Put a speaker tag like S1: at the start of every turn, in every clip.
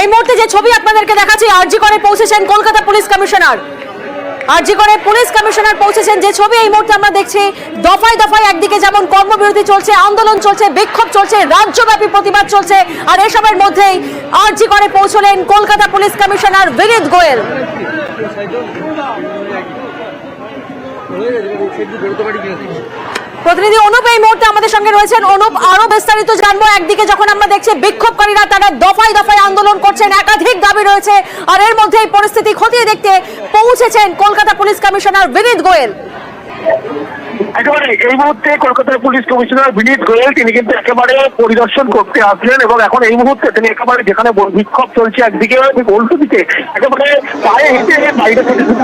S1: এই মুহূর্তে যে ছবি আপনাদেরকে দেখাচ্ছি, আরজি করে পৌঁছেছেন কলকাতা পুলিশ কমিশনার। আরজি করে পুলিশ কমিশনার পৌঁছেছেন, যে ছবি এই মুহূর্তে আমরা দেখছি, দফায় দফায় একদিকে যেমন কর্মবিরতি চলছে, আন্দোলন চলছে, বিক্ষোভ চলছে, রাজ্যব্যাপী প্রতিবাদ চলছে, আর এসবের মধ্যেই আরজি করে পৌঁছলেন কলকাতা পুলিশ কমিশনার বিনীত গোয়েল। প্রতিনিধি অনুপ এই মুহূর্তে আমাদের সঙ্গে রয়েছেন। অনুপ, আরো বিস্তারিত জানবো। একদিকে যখন আমরা দেখছি বিক্ষোভকারীরা তারা দফায় দফায় আন্দোলন করছেন, একাধিক দাবি রয়েছে, আর এর মধ্যে এই পরিস্থিতি খতিয়ে দেখতে পৌঁছেছেন কলকাতা পুলিশ কমিশনার বিনীত গোয়েল।
S2: একেবারে এই মুহূর্তে কলকাতার পুলিশ কমিশনার বিনীত গোয়েল তিনি কিন্তু একেবারে পরিদর্শন করতে আসলেন এবং এখন এই মুহূর্তে তিনি একেবারে যেখানে বিক্ষোভ চলছে একদিকে উল্টো দিকে একেবারে পায়ে হেঁটে বাইরে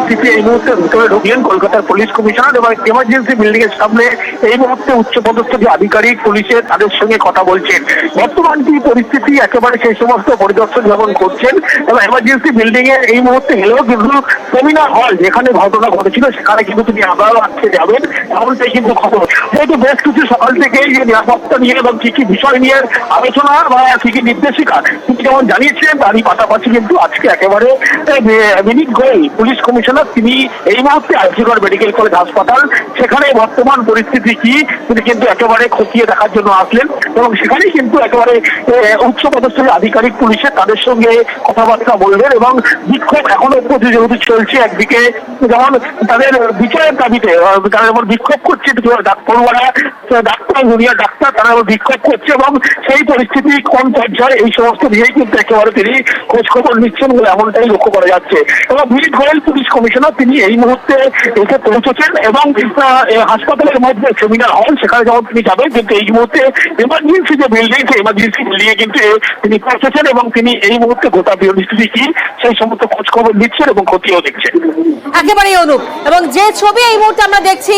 S2: থেকে এই মুহূর্তে ভিতরে ঢুকলেন কলকাতার পুলিশ কমিশনার এবং এমার্জেন্সি বিল্ডিং এর সামনে এই মুহূর্তে উচ্চপদস্থ যে আধিকারিক পুলিশের তাদের সঙ্গে কথা বলছেন। বর্তমান কি পরিস্থিতি একেবারে সেই সমস্ত পরিদর্শন যখন করছেন এবং এমার্জেন্সি বিল্ডিং এ এই মুহূর্তে গেলেও কিন্তু সেমিনার হল যেখানে ঘটনা ঘটেছিল সেখানে কিন্তু তিনি আবারও আজকে যাবেন এমনটাই কিন্তু খবর। যেহেতু বেশ কিছু সকাল থেকেই যে নিরাপত্তা নিয়ে এবং কি কি বিষয় নিয়ে আলোচনা বা কি কি নির্দেশিকা তিনি যেমন জানিয়েছিলেন তারই পাশাপাশি কিন্তু আজকে একেবারে বিনীত গোয়েল পুলিশ কমিশনার তিনি এই মুহূর্তে আরজিকর মেডিকেল কলেজ হাসপাতাল সেখানে বর্তমান পরিস্থিতি কি তিনি কিন্তু একেবারে খতিয়ে দেখার জন্য আসলেন এবং সেখানেই কিন্তু একেবারে উচ্চপদস্থ আধিকারিক পুলিশের তাদের সঙ্গে কথাবার্তা বলবেন এবং বিক্ষোভ এখনো যেহেতু চলছে একদিকে যেমন তাদের বিচারের দাবিতে তারা যেমন বিক্ষোভ করছে পড়ুয়ারা ডাক্তার জুনিয়র ডাক্তার তারা বিক্ষোভ করছে এবং সেই পরিস্থিতি কোন পর্যায়ে এই সমস্ত নিয়েই কিন্তু একেবারে তিনি খোঁজ খবর নিচ্ছেন বলে এমনটাই লক্ষ্য করা যাচ্ছে। এবং বিনীত গোয়েল পুলিশ কমিশনার তিনি এই মুহূর্তে এসে পৌঁছেছেন এবং হাসপাতালের মধ্যে সেমিনার হল সেখানে যখন তিনি যাবেন কিন্তু এই মুহূর্তে এমার্জেন্সি যে বিল্ডিং সেই এমার্জেন্সি বিল্ডিং এ কিন্তু তিনি পৌঁছেছেন এবং তিনি এই মুহূর্তে গোটা পরিস্থিতি কি সেই সমস্ত খোঁজ খবর নিচ্ছেন এবং খতিয়েও দেখছেন।
S1: একেবারেই অনুপ, এবং যে ছবি এই মুহূর্তে আমরা দেখছি,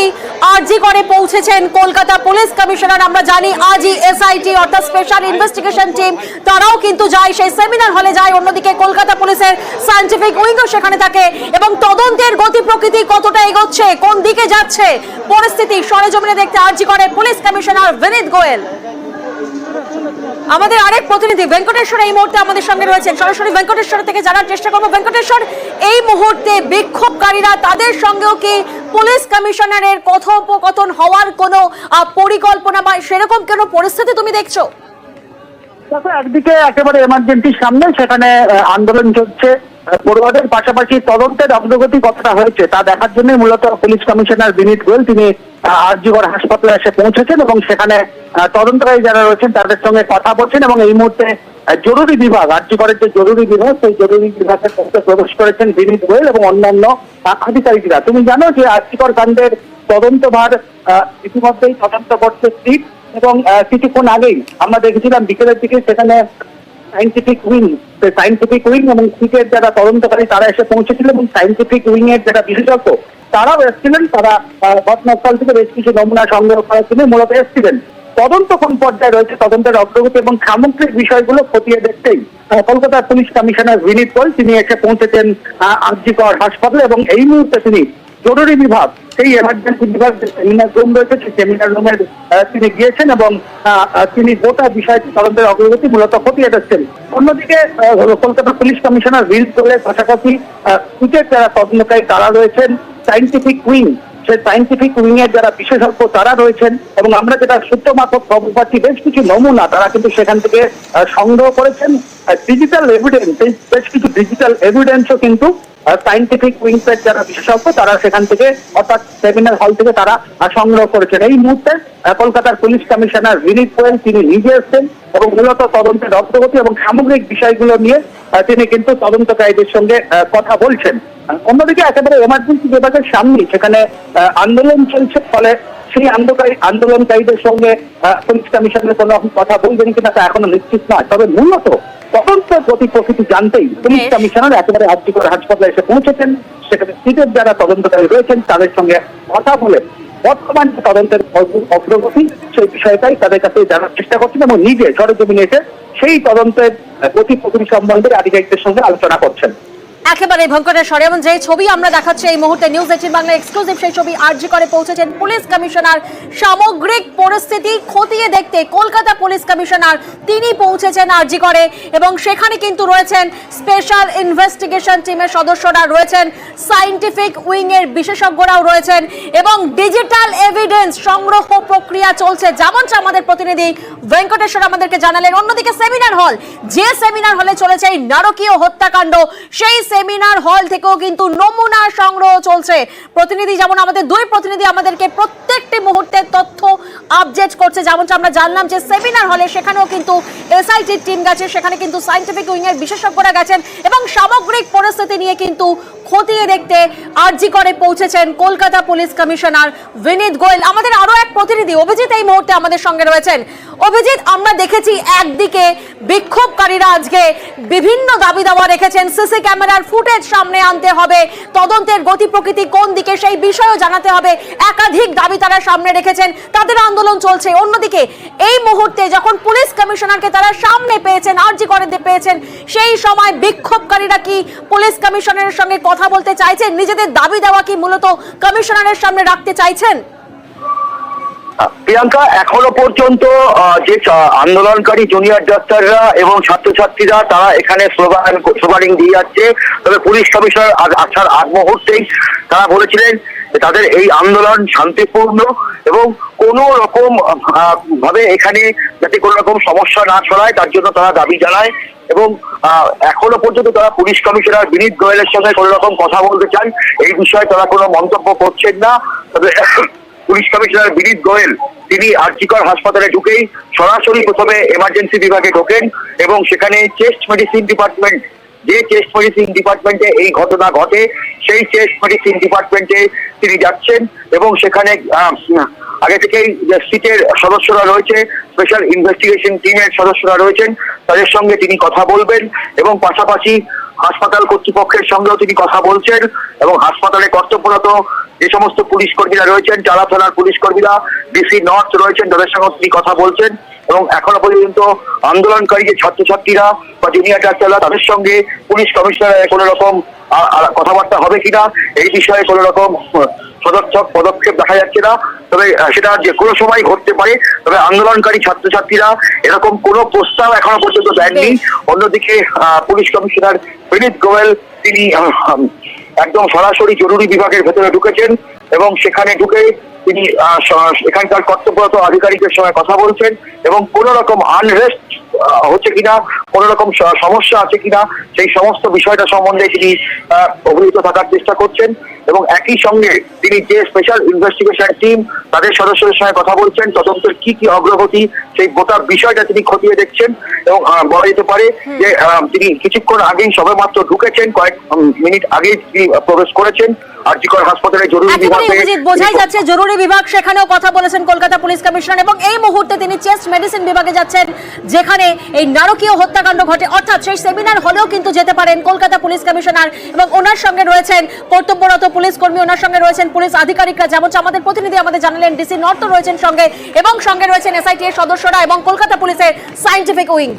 S1: আরজি করে পৌঁছেছেন কলকাতা পুলিশ কমিশনার। আমরা জানি আজই এসআইটি অর্থাৎ স্পেশাল ইনভেস্টিগেশন টিম তারাও কিন্তু যায়, সেই সেমিনার হলে যায়। অন্যদিকে কলকাতা পুলিশের সায়েন্টিফিক উইংও সেখানে থাকে এবং তদন্তের গতি প্রকৃতি কতটা এগোচ্ছে, কোন দিকে যাচ্ছে পরিস্থিতি সরেজমিনে দেখতে আরজি করে পুলিশ কমিশনার বিনীত গোয়েল। আমাদের আরেক প্রতিনিধি ভেঙ্কটেশ্বর এই মুহূর্তে আমাদের সঙ্গে রয়েছেন, সরাসরি ভেঙ্কটেশ্বর থেকে জানার চেষ্টা করবো। ভেঙ্কটেশ্বর, এই মুহূর্তে বিক্ষোভকারীরা তাদের সঙ্গেও কি পুলিশ কমিশনারের কথোপকথন হওয়ার কোনো পরিকল্পনা বা সেরকম কোনো পরিস্থিতি তুমি দেখছো?
S2: একদিকে একেবারে এমার্জেন্সির সামনে সেখানে আন্দোলন চলছে, পড়ুয়াদের পাশাপাশি তদন্তের অগ্রগতি কতটা হয়েছে তা দেখার জন্য মূলত পুলিশ কমিশনার বিনীত গোয়েল তিনি আরজিকর হাসপাতালে এসে পৌঁছেছেন এবং সেখানে তদন্তকারী যারা রয়েছেন তাদের সঙ্গে কথা বলছেন এবং এই মুহূর্তে জরুরি বিভাগ আরজিকরের যে জরুরি বিভাগ সেই জরুরি বিভাগের মধ্যে প্রবেশ করেছেন বিনীত গোয়েল এবং অন্যান্য আধিকারিকরা। তুমি জানো যে আরজিকর কাণ্ডের তদন্তভার ইতিমধ্যেই তদন্ত করছে সিট এবং কিছুক্ষণ আগেই আমরা দেখেছিলাম বিকেলের দিকে সেখানে সায়েন্টিফিক উইং এবং সিটের যারা তদন্তকারী তারা এসে পৌঁছেছিল এবং সায়েন্টিফিক উইং এর যারা বিশেষজ্ঞ তারাও এসেছিলেন। তারা ঘটনাস্থল থেকে বেশ কিছু নমুনা সংগ্রহ করার জন্য মূলত এসেছিলেন। তদন্ত কোন পর্যায়ে রয়েছে, তদন্তের অগ্রগতি এবং সামগ্রিক বিষয়গুলো খতিয়ে দেখতেই কলকাতার পুলিশ কমিশনার বিনীত গোয়েল তিনি এসে পৌঁছেছেন আরজিকর হাসপাতালে এবং এই মুহূর্তে তিনি জরুরি বিভাগ সেই এমার্জেন্সি বিভাগ যে সেমিনার রুম রয়েছে সেই সেমিনার রুমের তিনি গিয়েছেন এবং তিনি গোটা বিষয়টি তদন্তের অগ্রগতি মূলত খতিয়ে দেখছেন। অন্যদিকে কলকাতা পুলিশ কমিশনার বিনীত গোয়েলের পাশাপাশি সিটের যারা তদন্তকারী তারা রয়েছেন, সায়েন্টিফিক উইং সেই সায়েন্টিফিক উইং এর যারা বিশেষজ্ঞ তারা রয়েছেন এবং আমরা যেটা সূত্র মারফত খবর পাচ্ছি বেশ কিছু নমুনা তারা কিন্তু সেখান থেকে সংগ্রহ করেছেন। ডিজিটাল এভিডেন্স, বেশ কিছু ডিজিটাল এভিডেন্সও কিন্তু সায়েন্টিফিক উইংস এর যারা বিশেষজ্ঞ তারা সেখান থেকে অর্থাৎ সেমিনার হল থেকে তারা সংগ্রহ করেছেন। এই মুহূর্তে কলকাতার পুলিশ কমিশনার বিনীত গোয়েল তিনি নিজে এসেছেন এবং মূলত তদন্তের অগ্রগতি এবং সামগ্রিক বিষয়গুলো নিয়ে তিনি কিন্তু তদন্তকারীদের সঙ্গে কথা বলছেন। অন্যদিকে একেবারে এমার্জেন্সি বিভাগের সামনে সেখানে আন্দোলন চলছে, ফলে সেই আন্দোলনকারীদের সঙ্গে পুলিশ কমিশনের কোনো কথা বলবেন কিনা তা এখনো নিশ্চিত নয়। তবে মূলত তদন্তের গতি প্রকৃতি জানতেই পুলিশ কমিশনার একেবারে আরজিকর হাসপাতালে এসে পৌঁছেছেন। সেখানে সিটের যারা তদন্তকারী রয়েছেন তাদের সঙ্গে কথা বলে বর্তমান তদন্তের অগ্রগতি সেই বিষয়টাই তাদের কাছে জানার চেষ্টা করছেন এবং নিজে সরেজমিনে এসে সেই তদন্তের গতি প্রকৃতি সম্বন্ধে আধিকারিকদের সঙ্গে আলোচনা করছেন।
S1: একেবারে ভয়ঙ্করেশ্বরে এবং যে ছবি আমরা দেখাচ্ছি এই মুহূর্তে নিউজ 18 বাংলা এক্সক্লুসিভ সেই ছবি আরজি করে পৌঁছেছেন পুলিশ কমিশনার। সামগ্রিক পরিস্থিতি খতিয়ে দেখতে কলকাতা পুলিশ কমিশনার তিনি পৌঁছেছেন আরজি করে এবং সেখানে কিন্তু রয়েছেন স্পেশাল ইনভেস্টিগেশন টিমের সদস্যরা রয়েছেন, সায়েন্টিফিক উইং এর বিশেষজ্ঞরাও রয়েছেন এবং ডিজিটাল এভিডেন্স সংগ্রহ প্রক্রিয়া চলছে, যেমনটা আমাদের প্রতিনিধি ভেঙ্কটেশ্বর আমাদেরকে জানালেন। অন্যদিকে সেমিনার হল, যে সেমিনার হলে চলেছে এই নারকীয় হত্যাকাণ্ড, সেই সেমিনার হল থেকেও কিন্তু নমুনা সংগ্রহ চলছে। প্রতিনিধি যেমন আমাদের দুই প্রতিনিধি আমাদেরকে প্রত্যেকটি মুহূর্তের তথ্য আপডেট করছে, যেমনটা আমরা জানলাম যে সেমিনার হলে সেখানেও কিন্তু এসআইটির টিম গেছে, সেখানে কিন্তু সায়েন্টিফিক উইং এর বিশেষজ্ঞরা গেছেন এবং সামগ্রিক পরিস্থিতি নিয়ে কিন্তু খতিয়ে দেখতে আরজি করে পৌঁছেছেন কলকাতা পুলিশ কমিশনার বিনীত গোয়েল। আমাদের আরো এক প্রতিনিধি অভিজিৎ এই মুহূর্তে আমাদের সঙ্গে রয়েছেন। অভিজিৎ, আমরা দেখেছি একদিকে বিক্ষোভকারীরা আজকে বিভিন্ন দাবি দাওয়া রেখেছেন, সিসি ক্যামেরার ফুটেজ সামনে আনতে হবে, তদন্তের গতি প্রকৃতি কোন দিকে সেই বিষয়েও জানাতে হবে, একাধিক দাবি তারা সামনে রেখেছেন, তাদের আন্দোলন চলছে। অন্যদিকে এই মুহূর্তে যখন পুলিশ কমিশনারকে তারা সামনে পেয়েছেন, আরজি করে পেয়েছেন, সেই সময় বিক্ষোভকারীরা কি পুলিশ কমিশনারের সঙ্গে কথা বলতে চাইছেন, নিজেদের দাবি দেওয়া কি মূলত কমিশনারের সামনে রাখতে চাইছেন?
S3: প্রিয়াঙ্কা, এখনো পর্যন্ত যে আন্দোলনকারী জুনিয়র ডাক্তাররা এবং ছাত্রছাত্রীরা তারা এখানে স্লোগানিং দিয়ে যাচ্ছে, তবে পুলিশ কমিশনার আসার আগ মুহূর্তেই তারা বলেছিলেন তাদের এই আন্দোলন শান্তিপূর্ণ এবং কোনো রকম ভাবে এখানে যাতে কোনো রকম সমস্যা না ছড়ায় তার জন্য তারা দাবি জানায় এবং এখনো পর্যন্ত তারা পুলিশ কমিশনার বিনীত গোয়েলের সঙ্গে কোনো রকম কথা বলতে চান, এই বিষয়ে তারা কোনো মন্তব্য করছেন না। তবে পুলিশ কমিশনার বিনীত গোয়েল তিনি আরজিকর হাসপাতালে ঢুকেই সরাসরি প্রথমে এমার্জেন্সি বিভাগে ঢোকেন এবং সেখানে চেস্ট মেডিসিন ডিপার্টমেন্ট, যে চেস্ট মেডিসিন ডিপার্টমেন্টে এই ঘটনা ঘটে সেই চেস্ট মেডিসিন ডিপার্টমেন্টে তিনি যাচ্ছেন এবং সেখানে আগে থেকেই যে সিটের সদস্যরা রয়েছে, স্পেশাল ইনভেস্টিগেশন টিমের সদস্যরা রয়েছেন, তাদের সঙ্গে তিনি কথা বলবেন এবং পাশাপাশি হাসপাতাল কর্তৃপক্ষের সঙ্গেও তিনি কথা বলছেন এবং হাসপাতালে কর্তব্যরত যে সমস্ত পুলিশ কর্মীরা রয়েছেন, চালা থানার পুলিশ কর্মীরা, ডিসি নর্থ রয়েছেন, তাদের সঙ্গে তিনি কথা বলছেন এবং এখনো পর্যন্ত আন্দোলনকারী যে ছাত্রছাত্রীরা বা জুনিয়র ডাক্তাররা তাদের সঙ্গে পুলিশ কমিশনারের কোনো রকম কথাবার্তা হবে কিনা এই বিষয়ে কোনো রকম সদর্থক পদক্ষেপ দেখা যাচ্ছে না। তবে সেটা যে কোনো সময় ঘটতে পারে, তবে আন্দোলনকারী ছাত্রছাত্রীরা এরকম কোনো প্রস্তাব এখনো পর্যন্ত দেননি। অন্যদিকে পুলিশ কমিশনার বিনীত গোয়েল তিনি একদম সরাসরি জরুরি বিভাগের ভেতরে ঢুকেছেন এবং সেখানে ঢুকে তিনি এখানকার কর্তব্যরত আধিকারিকের সঙ্গে কথা বলছেন এবং কোন রকম আনরেস্ট হচ্ছে কিনা, কোন রকম সমস্যা আছে কিনা সেই সমস্ত বিষয়টা সম্বন্ধে তিনি অবহিত থাকার চেষ্টা করছেন এবং একই সঙ্গে তিনি যে স্পেশাল ইনভেস্টিগেশন টিম তাদের সদস্যদের সঙ্গে কথা বলছেন, তদন্তের কি কি অগ্রগতি সেই গোটা বিষয়টা তিনি খতিয়ে দেখছেন এবং বলা যেতে পারে যে তিনি কিছুক্ষণ আগেই সবেমাত্র ঢুকেছেন, কয়েক মিনিট আগেই তিনি প্রবেশ করেছেন আরজিকর হাসপাতালে জরুরি বিভাগে।
S1: বোঝাই যাচ্ছে জরুরি বিভাগ, সেখানেও কথা বলেছেন কলকাতা পুলিশ কমিশনার এবং এই মুহূর্তে তিনি চেস্ট মেডিসিন বিভাগে যাচ্ছেন যেখানে এই নারকীয় হত্যাকাণ্ড ঘটে, অর্থাৎ সেই সেমিনার হলেও কিন্তু যেতে পারেন কলকাতা পুলিশ কমিশনার এবং ওনার সঙ্গে রয়েছেন কর্তব্যরত পুলিশ কর্মী, ওনার সঙ্গে রয়েছেন পুলিশ আধিকারিকরা, যেমনটা আমাদের প্রতিনিধি আমাদের জানালেন ডিসি নর্থ রয়েছেন সঙ্গে এবং সঙ্গে রয়েছেন এসআইটি এর সদস্যরা এবং কলকাতা পুলিশের সায়েন্টিফিক উইং।